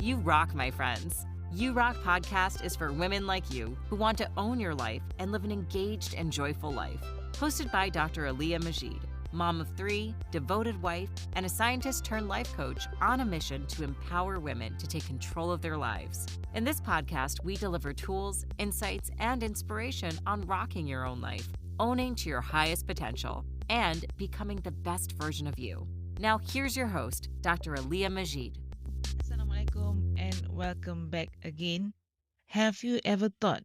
You rock, my friends. You Rock podcast is for women like you who want to own your life and live an engaged and joyful life. Hosted by Dr. Aliyah Majid, mom of 3, devoted wife, and a scientist turned life coach on a mission to empower women to take control of their lives. In this podcast, we deliver tools, insights, and inspiration on rocking your own life, owning to your highest potential, and becoming the best version of you. Now, here's your host, Dr. Aliyah Majid. Assalamualaikum and welcome back again. Have you ever thought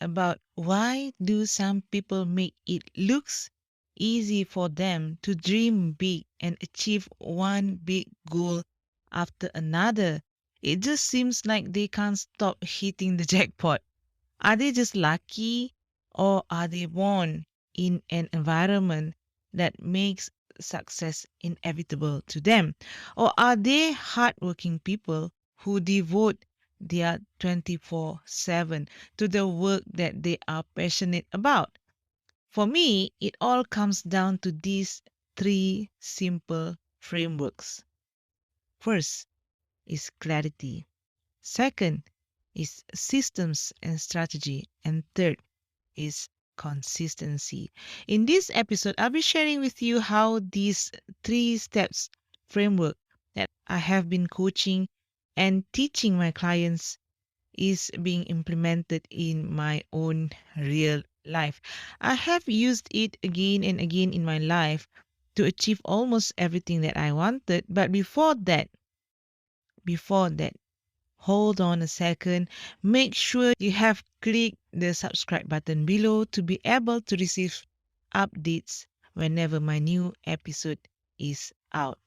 about why do some people make it looks easy for them to dream big and achieve one big goal after another? It just seems like they can't stop hitting the jackpot. Are they just lucky or are they born in an environment that makes success inevitable to them? Or are they hardworking people who devote their 24/7 to the work that they are passionate about? For me, it all comes down to these 3 simple frameworks. First is clarity. Second is systems and strategy. And third is consistency. In this episode, I'll be sharing with you how these 3 steps framework that I have been coaching and teaching my clients is being implemented in my own real life. I have used it again and again in my life to achieve almost everything that I wanted. But before that, hold on a second. Make sure you have clicked the subscribe button below to be able to receive updates whenever my new episode is out.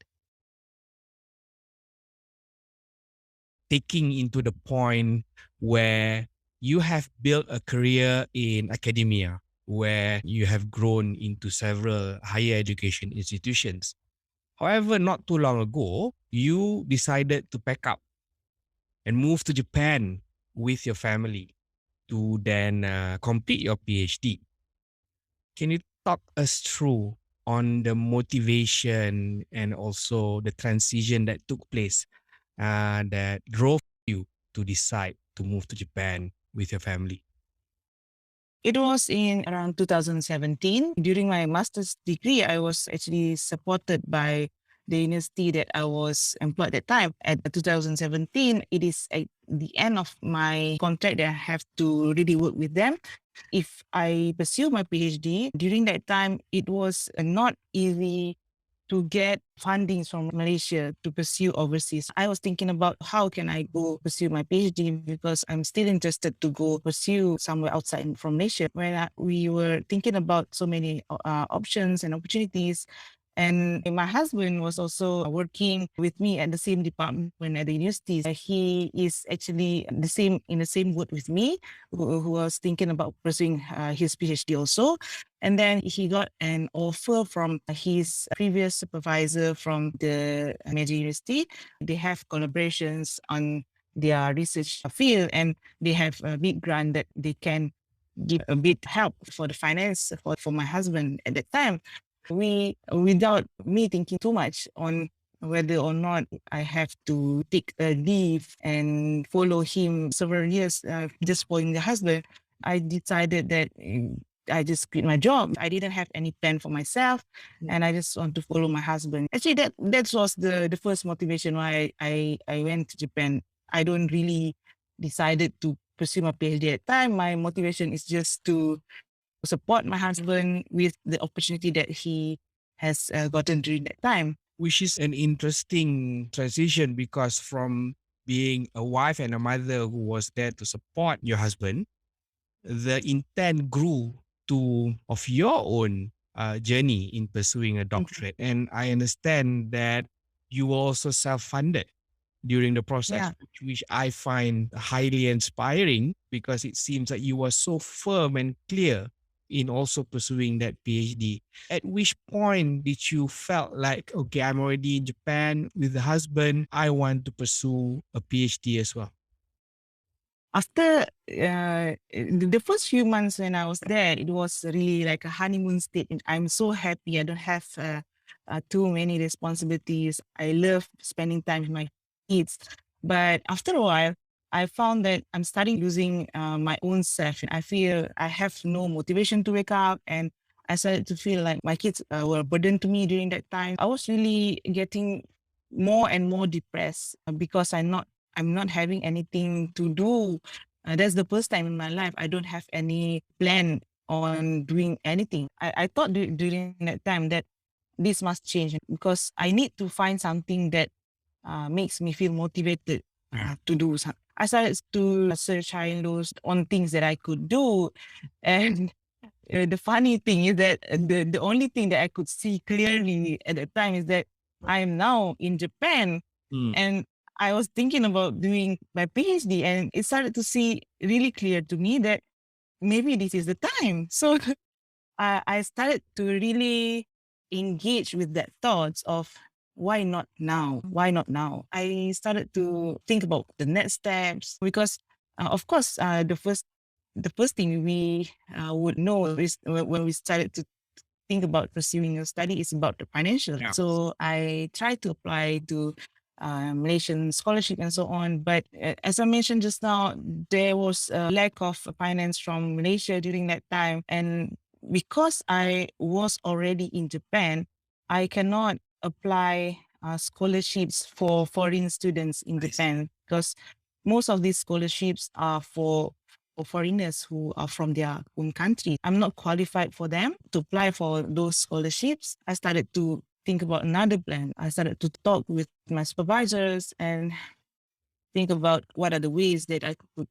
Taking into the point where you have built a career in academia, where you have grown into several higher education institutions. However, not too long ago, you decided to pack up and move to Japan with your family to then complete your PhD. Can you talk us through on the motivation and also the transition that took place that drove you to decide to move to Japan with your family? It was in around 2017. During my master's degree, I was actually supported by the university that I was employed at the time. At 2017, it is at the end of my contract that I have to really work with them. If I pursue my PhD, during that time, it was not easy to get fundings from Malaysia to pursue overseas. I was thinking about how can I go pursue my PhD because I'm still interested to go pursue somewhere outside from Malaysia. When we were thinking about so many options and opportunities, and my husband was also working with me at the same department when at the university. He is actually in the same boat with me, who was thinking about pursuing his PhD also. And then he got an offer from his previous supervisor from the major university. They have collaborations on their research field, and they have a big grant that they can give a bit help for the finance for my husband at that time. Without me thinking too much on whether or not I have to take a leave and follow him several years just following the husband, I decided that I just quit my job. I didn't have any plan for myself, and I just want to follow my husband. Actually, that was the first motivation why I went to Japan. I don't really decided to pursue my PhD at the time. My motivation is just to support my husband with the opportunity that he has gotten during that time. Which is an interesting transition because from being a wife and a mother who was there to support your husband, the intent grew to of your own journey in pursuing a doctorate. And I understand that you were also self-funded during the process, Yeah. which I find highly inspiring because it seems that you were so firm and clear in also pursuing that PhD. At which point did you felt like, okay, I'm already in Japan with the husband, I want to pursue a PhD as well? After the first few months when I was there, it was really like a honeymoon state. And I'm so happy. I don't have too many responsibilities. I love spending time with my kids. But after a while, I found that I'm starting losing my own self. I feel I have no motivation to wake up, and I started to feel like my kids were a burden to me during that time. I was really getting more and more depressed because I'm not having anything to do. That's the first time in my life I don't have any plan on doing anything. I thought during that time that this must change because I need to find something that makes me feel motivated to do something. I started to search high and lows on things that I could do. And the funny thing is that the only thing that I could see clearly at the time is that I am now in Japan and I was thinking about doing my PhD, and it started to see really clear to me that maybe this is the time. So I started to really engage with that thoughts of why not now? Why not now? I started to think about the next steps because, of course, the first thing we would know is when we started to think about pursuing a study is about the financial. Yeah. So I tried to apply to Malaysian scholarship and so on. But as I mentioned just now, there was a lack of finance from Malaysia during that time. And because I was already in Japan, I cannot apply scholarships for foreign students in Japan because most of these scholarships are for foreigners who are from their own country. I'm not qualified for them to apply for those scholarships. I started to think about another plan. I started to talk with my supervisors and think about what are the ways that I could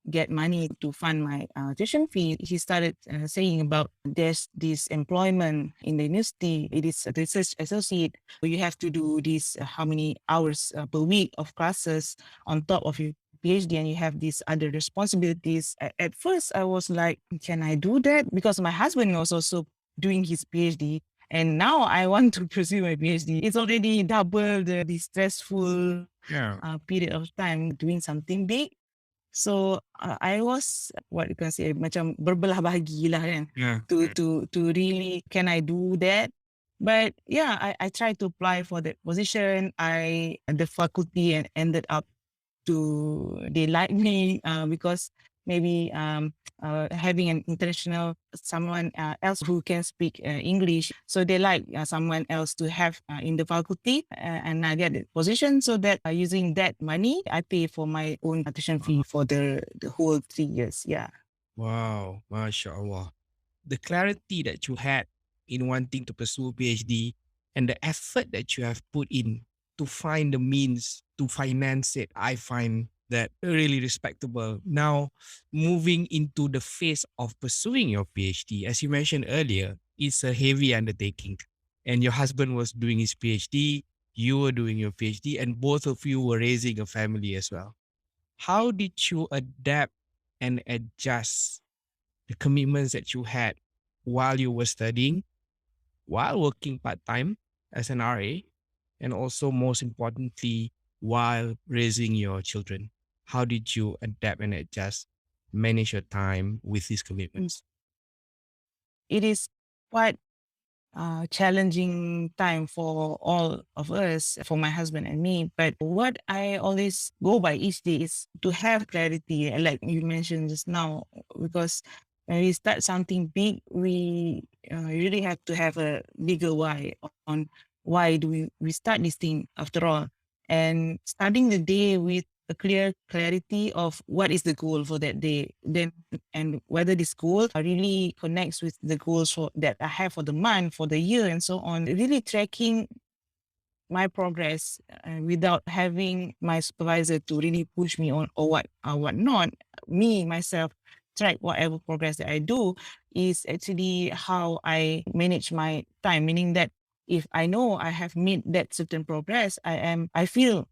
get money to fund my tuition fee. He started saying about there's this employment in the university. It is a research associate. You have to do this how many hours per week of classes on top of your PhD, and you have these other responsibilities. At first, I was like, can I do that? Because my husband was also doing his PhD. And now I want to pursue my PhD. It's already double the stressful period of time doing something big. So I was what you can say macam berbelah bahagi lah kan to really can I do that. But yeah, I tried to apply for that position. The faculty and ended up to they like me because maybe having an international someone else who can speak English, so they like someone else to have in the faculty, and I get the position so that using that money I pay for my own tuition fee for the whole 3 years. Yeah. Wow, mashallah. The clarity that you had in wanting to pursue a PhD and the effort that you have put in to find the means to finance it, I find that really respectable. Now, moving into the phase of pursuing your PhD, as you mentioned earlier, it's a heavy undertaking. And your husband was doing his PhD, you were doing your PhD, and both of you were raising a family as well. How did you adapt and adjust the commitments that you had while you were studying, while working part-time as an RA, and also most importantly, while raising your children? How did you adapt and adjust, manage your time with these commitments? It is quite challenging time for all of us, for my husband and me. But what I always go by each day is to have clarity, like you mentioned just now, because when we start something big, we really have to have a bigger why on why do we start this thing after all. And starting the day with a clear clarity of what is the goal for that day, then and whether this goal really connects with the goals that I have for the month, for the year, and so on. Really tracking my progress without having my supervisor to really push me on or what not. Me myself track whatever progress that I do is actually how I manage my time. Meaning that if I know I have made that certain progress, I feel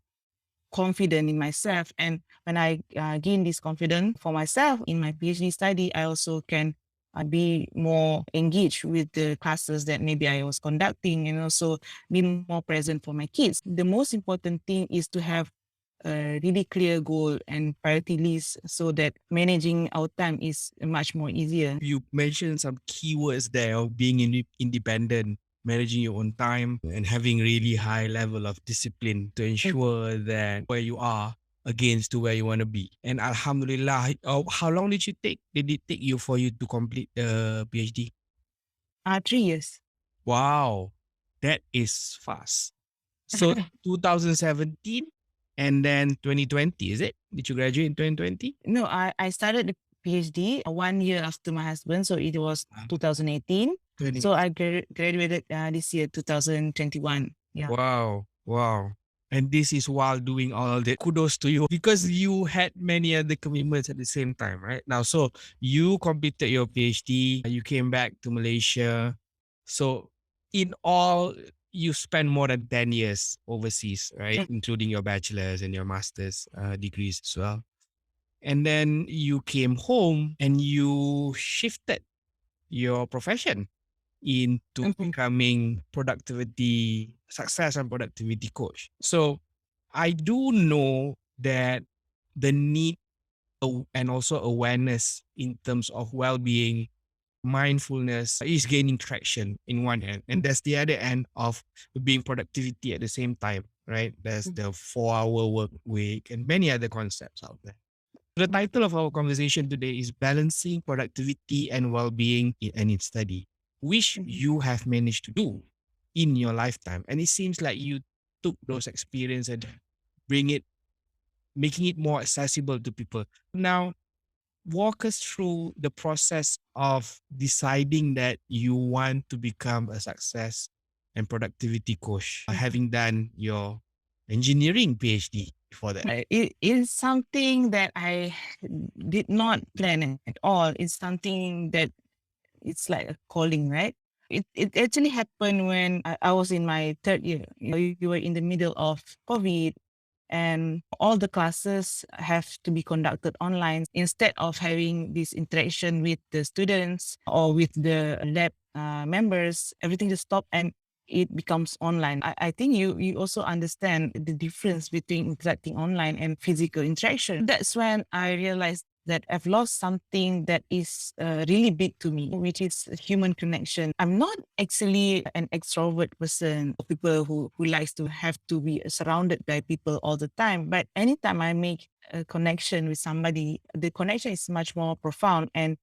confident in myself. And when I gain this confidence for myself in my PhD study, I also can be more engaged with the classes that maybe I was conducting, and also be more present for my kids. The most important thing is to have a really clear goal and priority list so that managing our time is much more easier. You mentioned some keywords there of being independent, managing your own time, and having really high level of discipline to ensure that where you are, against to where you want to be. And Alhamdulillah, how long did it take you for you to complete the PhD? 3 years. Wow, that is fast. So 2017 and then 2020, is it? Did you graduate in 2020? No, I started the PhD 1 year after my husband, so it was 2018. So I graduated this year, 2021. Yeah. Wow. And this is while doing all that. Kudos to you because you had many other commitments at the same time, right? Now, so you completed your PhD, you came back to Malaysia. So in all, you spent more than 10 years overseas, right? Including your bachelor's and your master's degrees as well. And then you came home and you shifted your profession into becoming success and productivity coach. So I do know that the need and also awareness in terms of well-being, mindfulness is gaining traction in one end. And that's the other end of being productivity at the same time, right? There's the 4-hour work week and many other concepts out there. The title of our conversation today is Balancing Productivity and Well-being in Any Study, which you have managed to do in your lifetime. And it seems like you took those experiences and making it more accessible to people. Now, walk us through the process of deciding that you want to become a success and productivity coach, having done your engineering PhD before that. It is something that I did not plan at all. It's something that it's like a calling, right? It actually happened when I was in my third year. You were in the middle of COVID, and all the classes have to be conducted online instead of having this interaction with the students or with the lab members. Everything just stopped and it becomes online. I think you also understand the difference between interacting online and physical interaction. That's when I realized that I've lost something that is really big to me, which is human connection. I'm not actually an extrovert person, people who likes to have to be surrounded by people all the time. But anytime I make a connection with somebody, the connection is much more profound and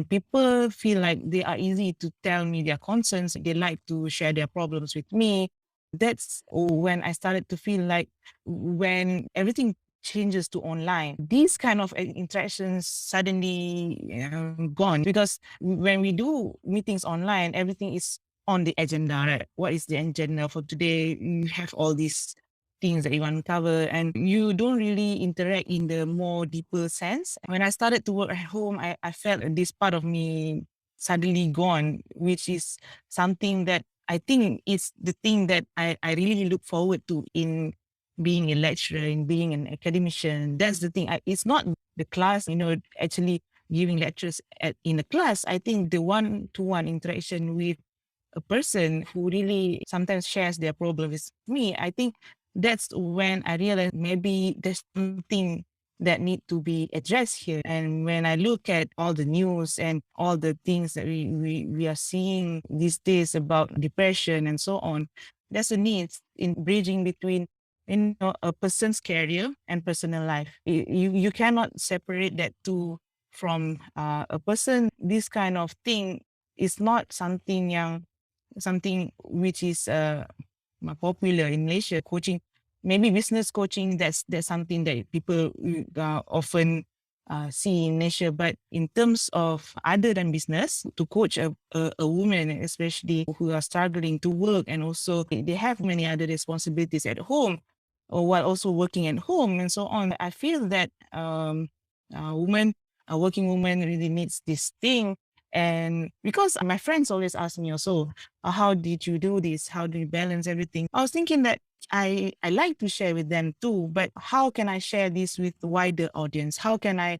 people feel like they are easy to tell me their concerns. They like to share their problems with me. That's when I started to feel like when everything changes to online, these kind of interactions suddenly gone, because when we do meetings online, everything is on the agenda, right? What is the agenda for today? You have all these things that you want to cover and you don't really interact in the more deeper sense. When I started to work at home, I felt this part of me suddenly gone, which is something that I think is the thing that I really look forward to in being a lecturer, in being an academician. That's the thing. It's not the class, actually giving lectures in a class. I think the one-to-one interaction with a person who really sometimes shares their problem with me, I think that's when I realized maybe there's something that need to be addressed here. And when I look at all the news and all the things that we are seeing these days about depression and so on, there's a need in bridging between a person's career and personal life. You cannot separate that two from a person. This kind of thing is not something which is popular in Malaysia. Coaching, maybe business coaching, that's something that people often see in Malaysia. But in terms of other than business, to coach a woman, especially who are struggling to work and also they have many other responsibilities at home, or while also working at home and so on, I feel that a working woman really needs this thing. And because my friends always ask me also, how did you do this? How do you balance everything? I was thinking that I like to share with them too, but how can I share this with the wider audience? How can I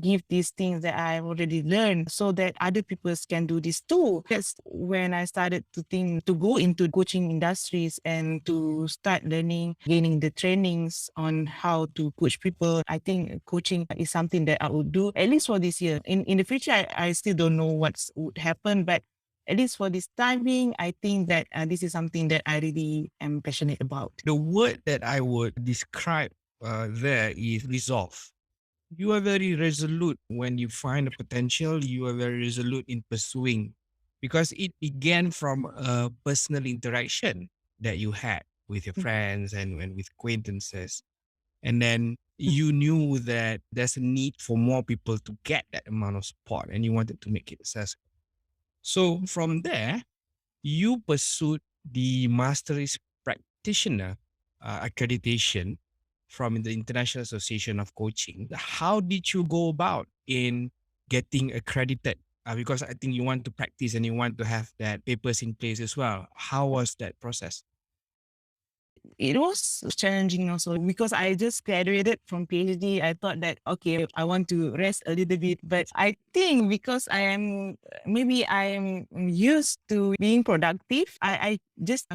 give these things that I already learned so that other people can do this too? That's when I started to think to go into coaching industries and to start learning, gaining the trainings on how to coach people. I think coaching is something that I would do at least for this year. In the future, I still don't know what would happen, but at least for this time being, I think that this is something that I really am passionate about. The word that I would describe there is resolve. You are very resolute when you find a potential. You are very resolute in pursuing, because it began from a personal interaction that you had with your friends and with acquaintances. And then you knew that there's a need for more people to get that amount of support, and you wanted to make it accessible. So from there, you pursued the Masteries Practitioner accreditation from the International Association of Coaching. How did you go about in getting accredited? Because I think you want to practice and you want to have that papers in place as well. How was that process? It was challenging also because I just graduated from PhD. I thought that, okay, I want to rest a little bit. But I think because I am used to being productive, I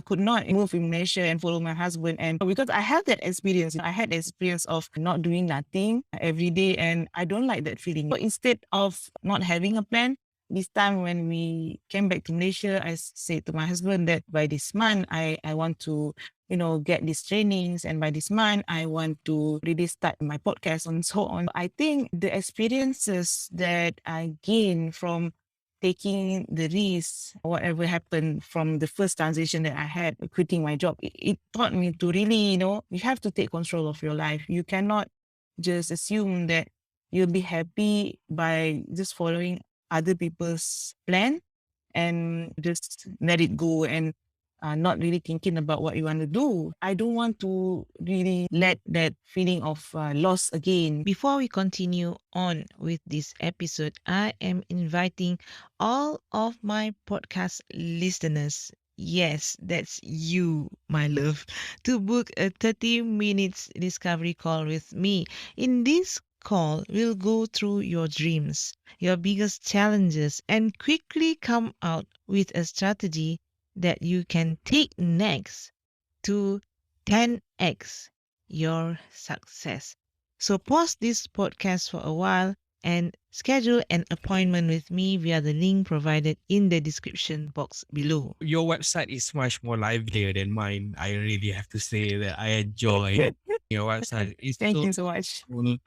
could not move in Malaysia and follow my husband. And because I had that experience, I had the experience of not doing nothing every day. And I don't like that feeling. So instead of not having a plan, this time when we came back to Malaysia, I said to my husband that by this month, I want to get these trainings. And by this month, I want to really start my podcast and so on. I think the experiences that I gained from taking the risk, whatever happened from the first transition that I had, quitting my job, it taught me to really, you have to take control of your life. You cannot just assume that you'll be happy by just following other people's plan and just let it go and not really thinking about what you want to do. I don't want to really let that feeling of loss again. Before we continue on with this episode, I am inviting all of my podcast listeners, yes, that's you, my love, to book a 30 minutes discovery call with me. In this call, we'll go through your dreams, your biggest challenges, and quickly come out with a strategy that you can take next to 10x your success. So pause this podcast for a while and schedule an appointment with me via the link provided in the description box below. Your website is much more livelier than mine. I really have to say that I enjoy your website. It's Thank so you so much. cool.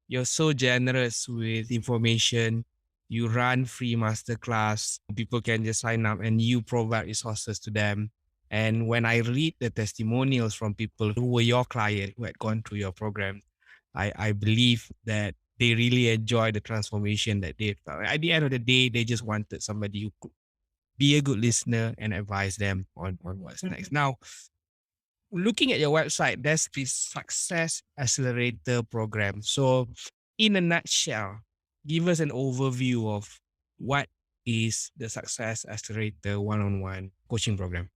You're so generous with information. You run free masterclass. People can just sign up and you provide resources to them. And when I read the testimonials from people who were your client, who had gone through your program, I believe that they really enjoy the transformation that they felt. At the end of the day, they just wanted somebody who could be a good listener and advise them on what's next. Now, looking at your website, there's this Success Accelerator program. So, in a nutshell, give us an overview of what is the Success Accelerator one-on-one coaching program.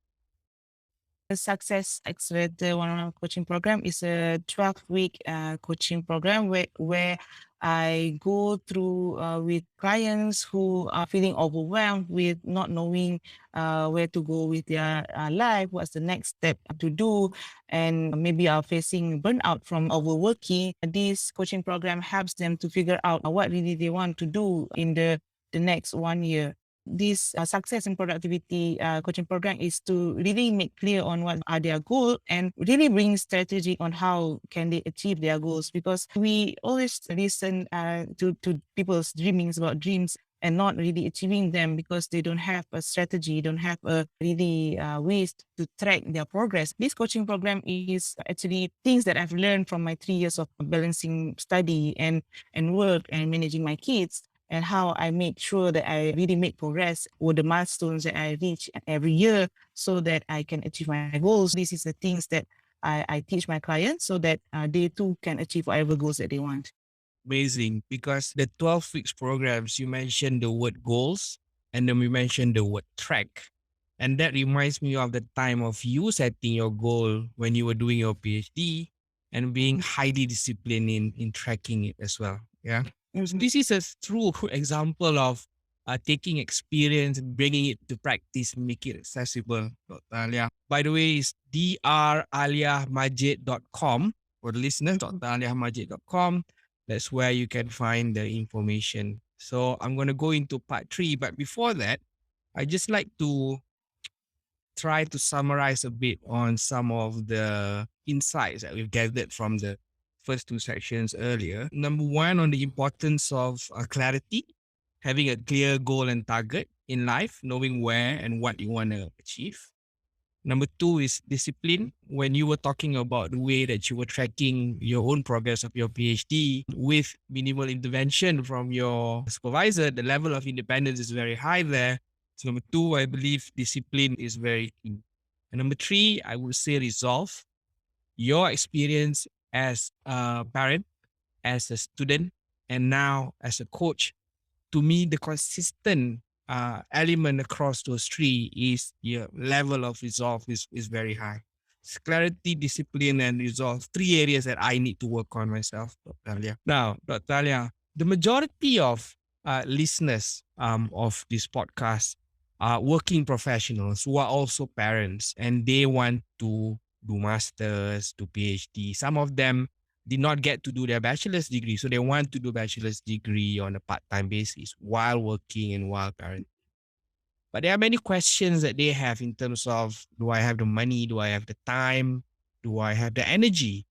The Success Accelerator one-on-one coaching program is a 12-week coaching program where I go through with clients who are feeling overwhelmed with not knowing where to go with their life, what's the next step to do, and maybe are facing burnout from overworking. This coaching program helps them to figure out what really they want to do in the next 1 year. This success and productivity coaching program is to really make clear on what are their goals and really bring strategy on how can they achieve their goals, because we always listen to people's dreamings about dreams and not really achieving them because they don't have a strategy, don't have a really ways to track their progress. This coaching program is actually things that I've learned from my 3 years of balancing study and work and managing my kids, and how I make sure that I really make progress with the milestones that I reach every year so that I can achieve my goals. This is the things that I teach my clients so that they too can achieve whatever goals that they want. Amazing, because the 12 weeks programs, you mentioned the word goals and then we mentioned the word track. And that reminds me of the time of you setting your goal when you were doing your PhD and being highly disciplined in tracking it as well. Yeah. So this is a true example of taking experience and bringing it to practice, make it accessible. Dr. Alia. By the way, it's draliahmajid.com for the listeners, draliahmajid.com. That's where you can find the information. So I'm going to go into part 3. But before that, I just like to try to summarize a bit on some of the insights that we've gathered from the first two sections earlier. Number one, on the importance of clarity, having a clear goal and target in life, knowing where and what you want to achieve. Number two is discipline. When you were talking about the way that you were tracking your own progress of your PhD with minimal intervention from your supervisor, the level of independence is very high there. So number two, I believe discipline is very key. And number three, I would say resolve. Your experience as a parent, as a student, and now as a coach, to me, the consistent element across those three is your level of resolve is very high. It's clarity, discipline, and resolve. Three areas that I need to work on myself, Dr. Alia. Now, Dr. Alia, the majority of listeners of this podcast are working professionals who are also parents, and they want to do masters, do PhD. Some of them did not get to do their bachelor's degree, so they want to do bachelor's degree on a part-time basis while working and while parenting. But there are many questions that they have in terms of, do I have the money? Do I have the time? Do I have the energy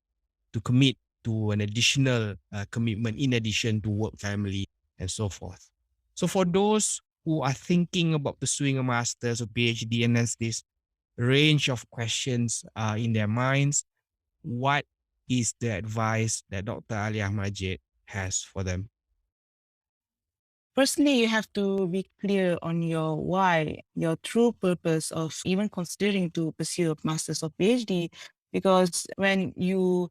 to commit to an additional commitment in addition to work, family, and so forth? So for those who are thinking about pursuing a master's or PhD and has this range of questions in their minds, what is the advice that Dr. Alia Majid has for them? Firstly, you have to be clear on your why, your true purpose of even considering to pursue a master's or PhD, because when you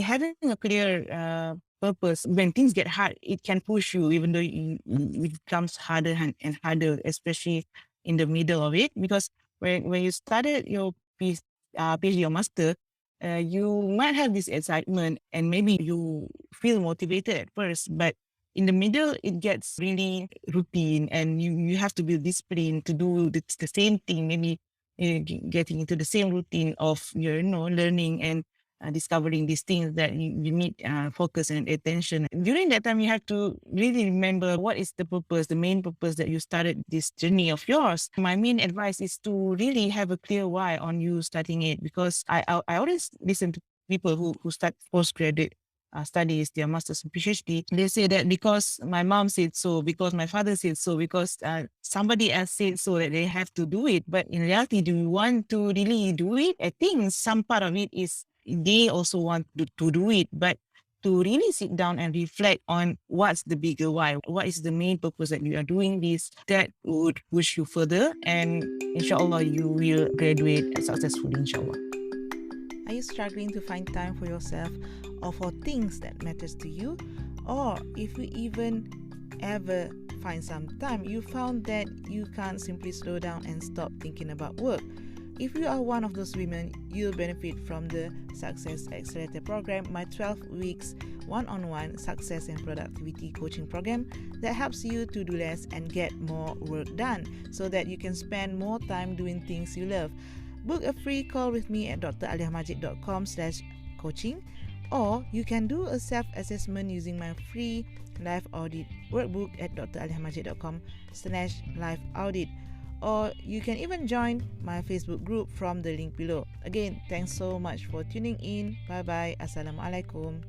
having a clear purpose, when things get hard, it can push you, even though it becomes harder and harder, especially in the middle of it. Because when you started your PhD or master, you might have this excitement and maybe you feel motivated at first, but in the middle, it gets really routine and you have to be disciplined to do the same thing, maybe getting into the same routine of your learning and discovering these things that you need focus and attention. During that time, you have to really remember what is the purpose, the main purpose that you started this journey of yours. My main advice is to really have a clear why on you starting it, because I always listen to people who start postgraduate studies, their master's and PhD. They say that because my mom said so, because my father said so, because somebody else said so that they have to do it. But in reality, do you want to really do it? I think some part of it is they also want to do it, but to really sit down and reflect on what's the bigger why, what is the main purpose that you are doing this, that would push you further, and inshallah you will graduate successfully, inshallah. Are you struggling to find time for yourself or for things that matters to you? Or if you even ever find some time, you found that you can't simply slow down and stop thinking about work. If you are one of those women, you'll benefit from the Success Accelerator program, my 12 weeks one-on-one success and productivity coaching program that helps you to do less and get more work done so that you can spend more time doing things you love. Book a free call with me at draliamajid.com/coaching, or you can do a self-assessment using my free life audit workbook at draliamajid.com/life audit. Or you can even join my Facebook group from the link below. Again, thanks so much for tuning in. Bye bye. Assalamualaikum.